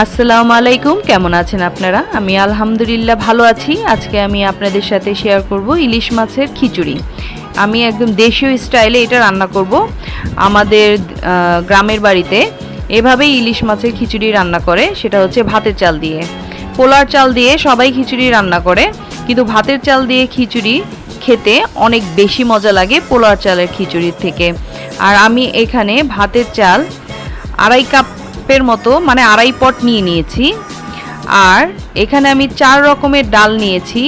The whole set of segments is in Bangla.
আসসালামু আলাইকুম, কেমন আছেন আপনারা? আমি আলহামদুলিল্লাহ ভালো আছি। আজকে আমি আপনাদের সাথে শেয়ার করব ইলিশ মাছের খিচুড়ি। আমি একদম দেশীয় স্টাইলে এটা রান্না করব। আমাদের গ্রামের বাড়িতে এভাবেই ইলিশ মাছের খিচুড়ি রান্না করে, সেটা হচ্ছে ভাতের চাল দিয়ে। পোলার চাল দিয়ে সবাই খিচুড়ি রান্না করে, কিন্তু ভাতের চাল দিয়ে খিচুড়ি খেতে অনেক বেশি মজা লাগে পোলার চালের খিচুড়ির থেকে। আর আমি এখানে ভাতের চাল 2.5 কাপের মতো, মানে 2.5 পট নিয়ে নিয়েছি। আর এখানে আমি 4 রকমের ডাল নিয়েছি: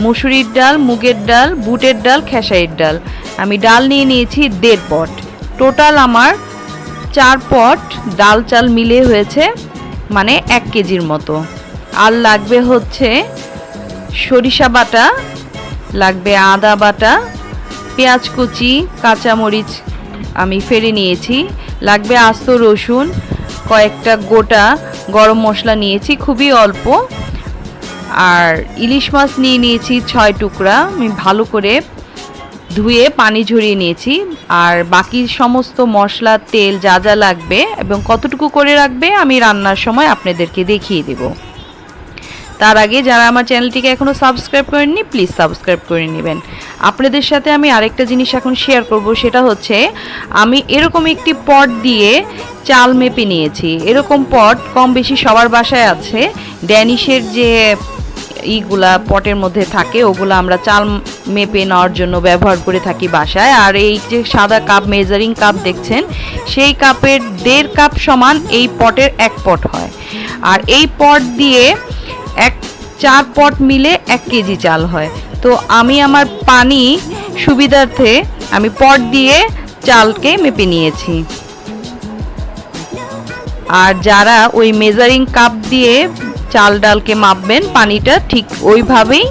মুসুরির ডাল, মুগের ডাল, বুটের ডাল, খেসারির ডাল। আমি ডাল নিয়ে নিয়েছি 1.5 পট। টোটাল আমার 4 পট ডাল চাল মিলে হয়েছে মানে 1 কেজির মতো। আর লাগবে হচ্ছে সরিষা বাটা, লাগবে আদা বাটা, পেঁয়াজ কুচি, কাঁচামরিচ আমি ফেলে নিয়েছি, লাগবে আস্ত রসুন, কয়েকটা গোটা গরম মশলা নিয়েছি খুবই অল্প, আর ইলিশ মাছ নিয়ে নিয়েছি 6 টুকরা। আমি ভালো করে ধুয়ে পানি ঝরিয়ে নিয়েছি। আর বাকি সমস্ত মশলা, তেল যা যা লাগবে এবং কতটুকু করে রাখবে আমি রান্নার সময় আপনাদেরকে দেখিয়ে দেব। তার আগে যারা আমার চ্যানেলটিকে এখনও সাবস্ক্রাইব করেননি, প্লিজ সাবস্ক্রাইব করে নেবেন। আপনাদের সাথে আমি আরেকটা জিনিস এখন শেয়ার করব, সেটা হচ্ছে আমি এরকম একটি পট দিয়ে চাল মেপে নিয়েছি। এরকম পট কম বেশি সবার বাসায় আছে। ড্যানিশের যে ইগুলা পটের মধ্যে থাকে, ওগুলো আমরা চাল মেপে নেওয়ার জন্য ব্যবহার করে থাকি বাসায়। আর এই যে সাদা কাপ, মেজারিং কাপ দেখছেন, সেই কাপের 1.5 কাপ সমান এই পটের 1 পট হয়। আর এই পট দিয়ে 4 পট মিলে 1 কেজি চাল হয়। তো আমি আমার পানি সুবিধার্থে আমি পট দিয়ে চালকে মেপে নিয়েছি। আর যারা ওই মেজারিং কাপ দিয়ে চাল ডালকে মাপবেন, পানিটা ঠিক ওইভাবেই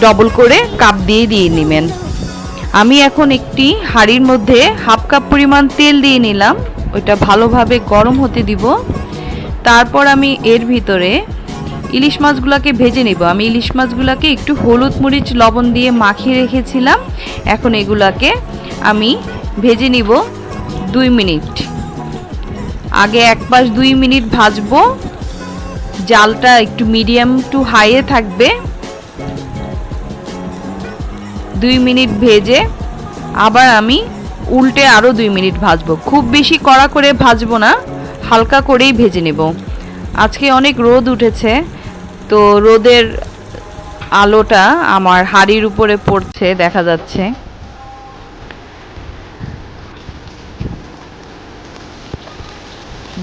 ডবল করে কাপ দিয়ে নেবেন। আমি এখন একটি হাঁড়ির মধ্যে 1/2 কাপ পরিমাণ তেল দিয়ে নিলাম, ওইটা ভালোভাবে গরম হতে দিব। তারপর আমি এর ভিতরে ইলিশ মাছগুলোকে ভেজে নেব। আমি ইলিশ মাছগুলোকে একটু হলুদ মরিচ লবণ দিয়ে মাখিয়ে রেখেছিলাম। এখন এগুলাকে আমি ভেজে নিব 2 মিনিট। আগে এক পাশ 2 মিনিট ভাজবো, জালটা একটু মিডিয়াম টু হাইয়ে থাকবে। 2 মিনিট ভেজে আবার আমি উল্টে আরও 2 মিনিট ভাজবো। খুব বেশি কড়া করে ভাজবো না, হালকা করেই ভেজে নেব। আজকে অনেক রোদ উঠেছে, তো রোদের আলোটা আমার হাঁড়ির উপরে পড়ছে, দেখা যাচ্ছে।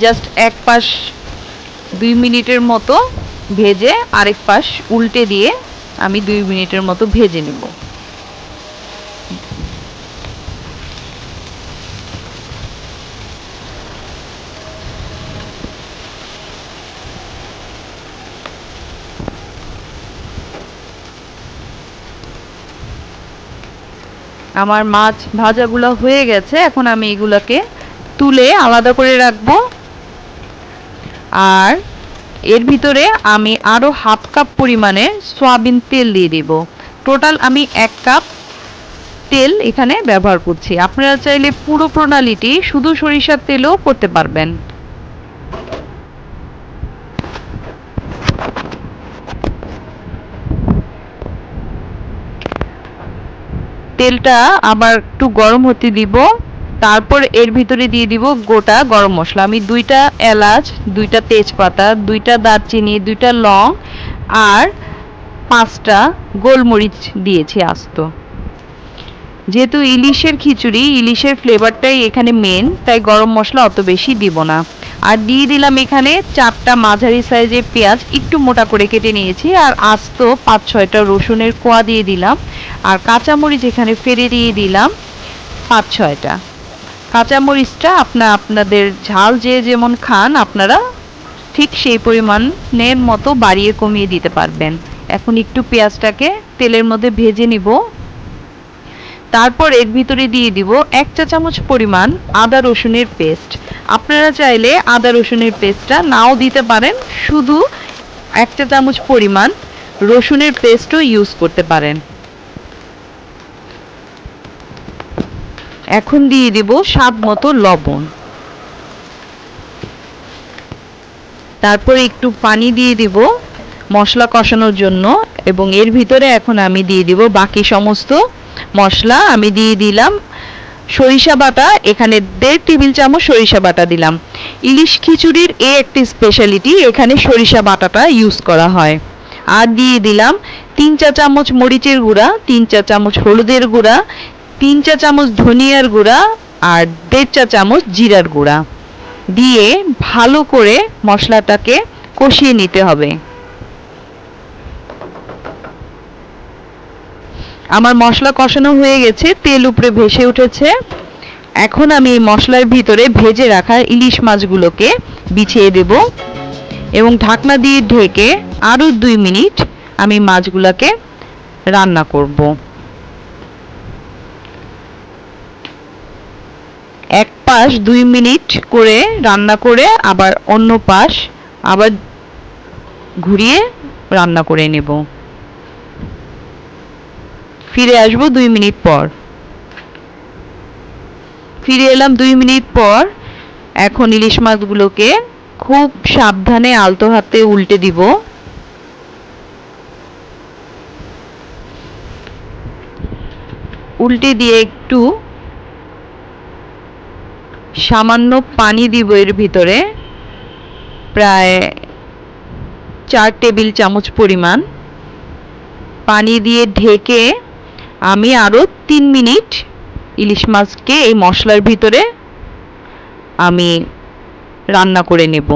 জাস্ট এক পাশ 2 মিনিটের মতো ভেজে আরেক পাশ উল্টে দিয়ে আমি 2 মিনিটের মতো ভেজে নেব। আমার মাছ ভাজাগুলো হয়ে গেছে, এখন আমি এগুলোকে তুলে আলাদা করে রাখবো। আর এর ভিতরে আমি আরও 1/2 কাপ পরিমাণে সয়াবিন তেল দিয়ে দেব। টোটাল আমি 1 কাপ তেল এখানে ব্যবহার করছি। আপনারা চাইলে পুরো প্রণালীটি শুধু সরিষার তেলেও করতে পারবেন। তেলটা আবার একটু গরম হতে দিব। তারপর এর ভিতরে দিয়ে দিব গোটা গরম মশলা। আমি 2টা এলাচ, 2টা তেজপাতা, 2টা দারচিনি, 2টা লং আর 5টা গোলমরিচ দিয়েছি আস্ত। যেহেতু ইলিশের খিচুড়ি, ইলিশের ফ্লেভারটাই এখানে মেন, তাই গরম মশলা অত বেশি দিব না। আর দিয়ে দিলাম এখানে 4টা মাঝারি সাইজের পেঁয়াজ, একটু মোটা করে কেটে নিয়েছি। আর আস্ত 5-6টা রসুনের কোয়া দিয়ে দিলাম। আর কাঁচামরিচ এখানে ফেলে দিয়ে দিলাম 5-6টা। কাঁচামরিচটা আপনাদের ঝাল যে যেমন খান, আপনারা ঠিক সেই পরিমাণের মতো বাড়িয়ে কমিয়ে দিতে পারবেন। এখন একটু পেঁয়াজটাকে তেলের মধ্যে ভেজে নিব। তারপর এর ভিতরে দিয়ে দিব 1 চা চামচ পরিমাণ আদা রসুনের পেস্ট। আপনারা চাইলে আদা রসুনের পেস্টটা নাও দিতে পারেন, শুধু 1 চা চামচ পরিমাণ রসুনের পেস্টও ইউজ করতে পারেন। এখন দিয়ে দিব স্বাদ মতো লবণ। তারপর একটু পানি দিয়ে দিব মশলা কষানোর জন্য, এবং এর ভিতরে এখন আমি দিয়ে দিব বাকি সমস্ত মশলা। আমি দিয়ে দিলাম সরিষা বাটা, এখানে 1.5 টেবিল চামচ সরিষা বাটা দিলাম। ইলিশ খিচুড়ির একটি স্পেশালিটি, এখানে সরিষা বাটাটা ইউজ করা হয়। আর দিয়ে দিলাম 3 চা চামচ মরিচের গুঁড়া, 3 চা চামচ হলুদের গুঁড়া, 3 চা চামচ ধনিয়ার গুঁড়া আর 1.5 চা চামচ জিরার গুঁড়া দিয়ে ভালো করে মশলাটাকে কষিয়ে নিতে হবে। আমার মশলা কষানো হয়ে গেছে, তেল উপরে ভেসে উঠেছে। এখন আমি এই মশলার ভিতরে ভেজে রাখা ইলিশ মাছগুলোকে বিছিয়ে দেব এবং ঢাকনা দিয়ে ঢেকে আরও 2 মিনিট আমি মাছগুলোকে রান্না করব। এক পাশ 2 মিনিট করে রান্না করে আবার অন্য পাশ আবার ঘুরিয়ে রান্না করে নেব। ফিরে আসবো 2 মিনিট পর। ফিরে এলাম 2 মিনিট পর। এখন ইলিশ মাছগুলোকে খুব সাবধানে আলতো হাতে উল্টে দিব। উল্টে দিয়ে একটু সামান্য পানি দিব এর ভিতরে, প্রায় 4 টেবিল চামচ পরিমাণ পানি দিয়ে ঢেকে আমি আরও 3 মিনিট ইলিশ মাছকে এই মশলার ভিতরে আমি রান্না করে নেব।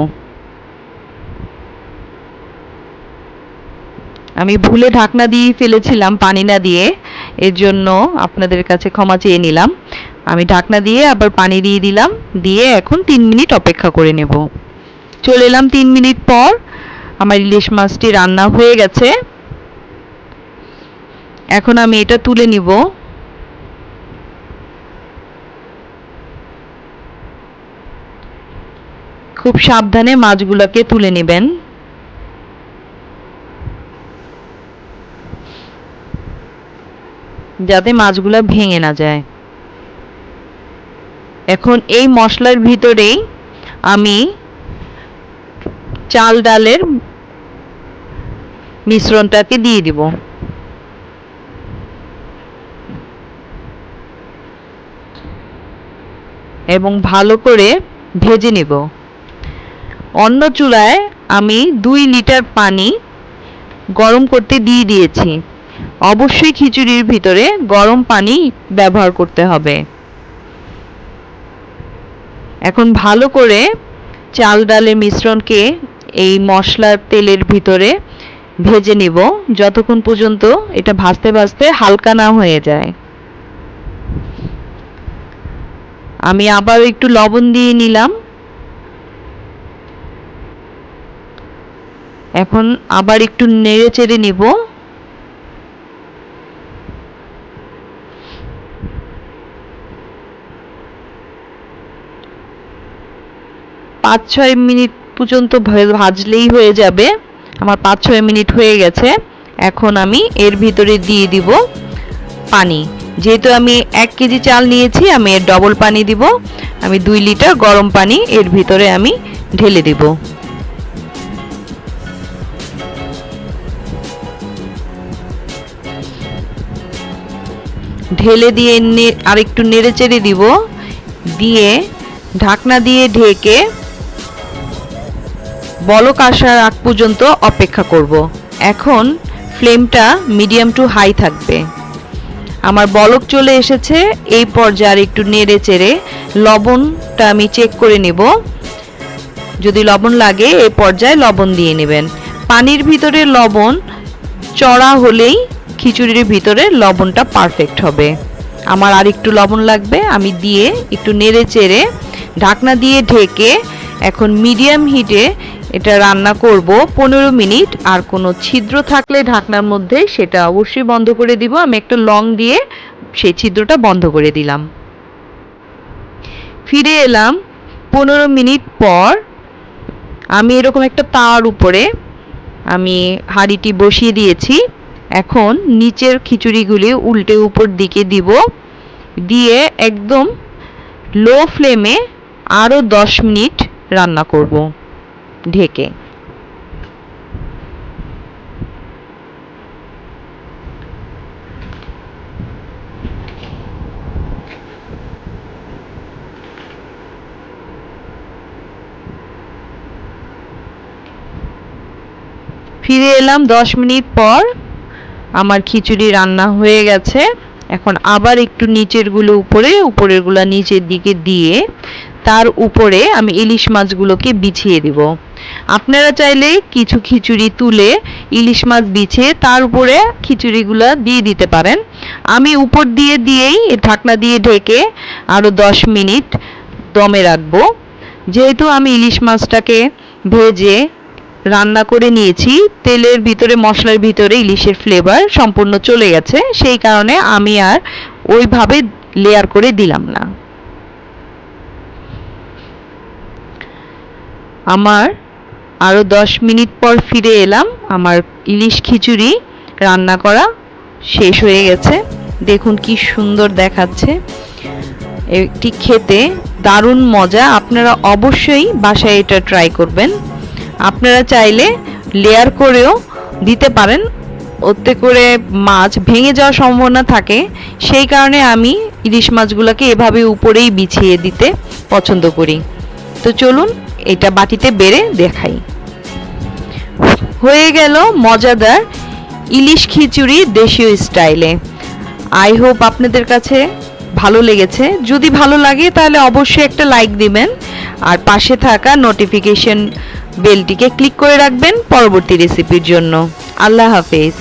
আমি ভুলে ঢাকনা দিয়ে ফেলেছিলাম পানি না দিয়ে, এর জন্য আপনাদের কাছে ক্ষমা চেয়ে নিলাম। আমি ঢাকনা দিয়ে আবার পানি দিয়ে দিলাম, দিয়ে এখন 3 মিনিট অপেক্ষা করে নেব। চলে এলাম 3 মিনিট পর। আমার ইলিশ মাছটি রান্না হয়ে গেছে। এখন আমি এটা তুলে নিব। খুব সাবধানে মাছগুলোকে তুলে নেবেন। যাতে মাছগুলো ভেঙে না যায়। এখন এই মশলার ভিতরেই আমি চাল ডালের মিশ্রণটাকে দিয়ে দিব এবং ভালো করে ভেজে নেব। অন্য চুলায় আমি 2 লিটার পানি গরম করতে দিয়ে দিয়েছি। অবশ্যই খিচুড়ির ভিতরে গরম পানি ব্যবহার করতে হবে। এখন ভালো করে চাল ডালের মিশ্রণকে এই মশলার তেলের ভিতরে ভেজে নিব যতক্ষণ পর্যন্ত এটা ভাজতে ভাজতে হালকা না হয়ে যায়। আমি আবার একটু লবণ দিয়ে নিলাম। এখন আবার একটু নেড়ে চেড়ে নিব। 5-6 মিনিট পর্যন্ত ভাজলেই হয়ে যাবে। আমার 5-6 মিনিট হয়ে গেছে। এখন আমি এর ভিতরে দিয়ে দিব পানি। যেহেতু আমি 1 কেজি চাল নিয়েছি, আমি এর ডবল পানি দিব। আমি 2 লিটার গরম পানি এর ভিতরে আমি ঢেলে দিব। ঢেলে দিয়ে আরেকটু নেড়ে চেড়ে দিব, দিয়ে ঢাকনা দিয়ে ঢেকে বলক আসার আগ পর্যন্ত অপেক্ষা করব। এখন ফ্লেমটা মিডিয়াম টু হাই থাকবে। আমার বলক চলে এসেছে। এই পর্যায়ে একটু নেড়ে চেড়ে লবণটা আমি চেক করে নেব। যদি লবণ লাগে এই পর্যায়ে লবণ দিয়ে নেবেন। পানির ভিতরে লবণ চড়া হলেই খিচুড়ির ভিতরে লবণটা পারফেক্ট হবে। আমার আর একটু লবণ লাগবে, আমি দিয়ে একটু নেড়ে চেড়ে ঢাকনা দিয়ে ঢেকে এখন মিডিয়াম হিটে এটা রান্না করব 15 মিনিট। আর কোনো ছিদ্র থাকলে ঢাকনার মধ্যে সেটা অবশ্যই বন্ধ করে দিব। আমি একটা লং দিয়ে সেই ছিদ্রটা বন্ধ করে দিলাম। ফিরে এলাম 15 মিনিট পর। আমি এরকম একটা তাওয়ার উপরে আমি হাঁড়িটি বসিয়ে দিয়েছি। এখন নিচের খিচুড়িগুলি উল্টে উপর দিকে দিব, দিয়ে একদম লো ফ্লেমে আরও 10 মিনিট রান্না করব। ঢেকে। ফিরে এলাম 10 মিনিট পর। আমার খিচুড়ি রান্না হয়ে গেছে। এখন আবার একটু নিচেরগুলো উপরে, উপরেরগুলো নিচের দিকে দিয়ে তার উপরে আমি ইলিশ মাছগুলোকে বিছিয়ে দিব। আপনারা চাইলে কিছু খিচুড়ি তুলে ইলিশ মাছ বিছিয়ে তার উপরে খিচুড়িগুলো দিয়ে দিতে পারেন। আমি উপর দিয়েই ঢাকনা দিয়ে ঢেকে আরও 10 মিনিট দমে রাখবো। যেহেতু আমি ইলিশ মাছটাকে ভেজে রান্না করে নিয়েছি, তেলের ভিতরে, মশলার ভিতরে ইলিশের ফ্লেভার সম্পূর্ণ চলে গেছে, সেই কারণে আমি আর ওইভাবে লেয়ার করে দিলাম না। আমার আরও 10 মিনিট পর ফিরে এলাম। আমার ইলিশ খিচুড়ি রান্না করা শেষ হয়ে গেছে। দেখুন কি সুন্দর দেখাচ্ছে। এটি খেতে দারুণ মজা। আপনারা অবশ্যই বাসায় এটা ট্রাই করবেন। আপনারা চাইলে লেয়ার করেও দিতে পারেন, ওতে করে মাছ ভেঙে যাওয়ার সম্ভাবনা থাকে, সেই কারণে আমি ইলিশ মাছগুলোকে এভাবে উপরেই বিছিয়ে দিতে পছন্দ করি। তো চলুন এটা বাটিতে বেড়ে দেখাই। হয়ে গেল মজাদার ইলিশ খিচুড়ি দেশীয় স্টাইলে। আই হোপ আপনাদের কাছে ভালো লেগেছে। যদি ভালো লাগে তাহলে অবশ্যই একটা লাইক দিবেন, আর পাশে থাকা নোটিফিকেশন বেলটিকে ক্লিক করে রাখবেন পরবর্তী রেসিপির জন্য। আল্লাহ হাফেজ।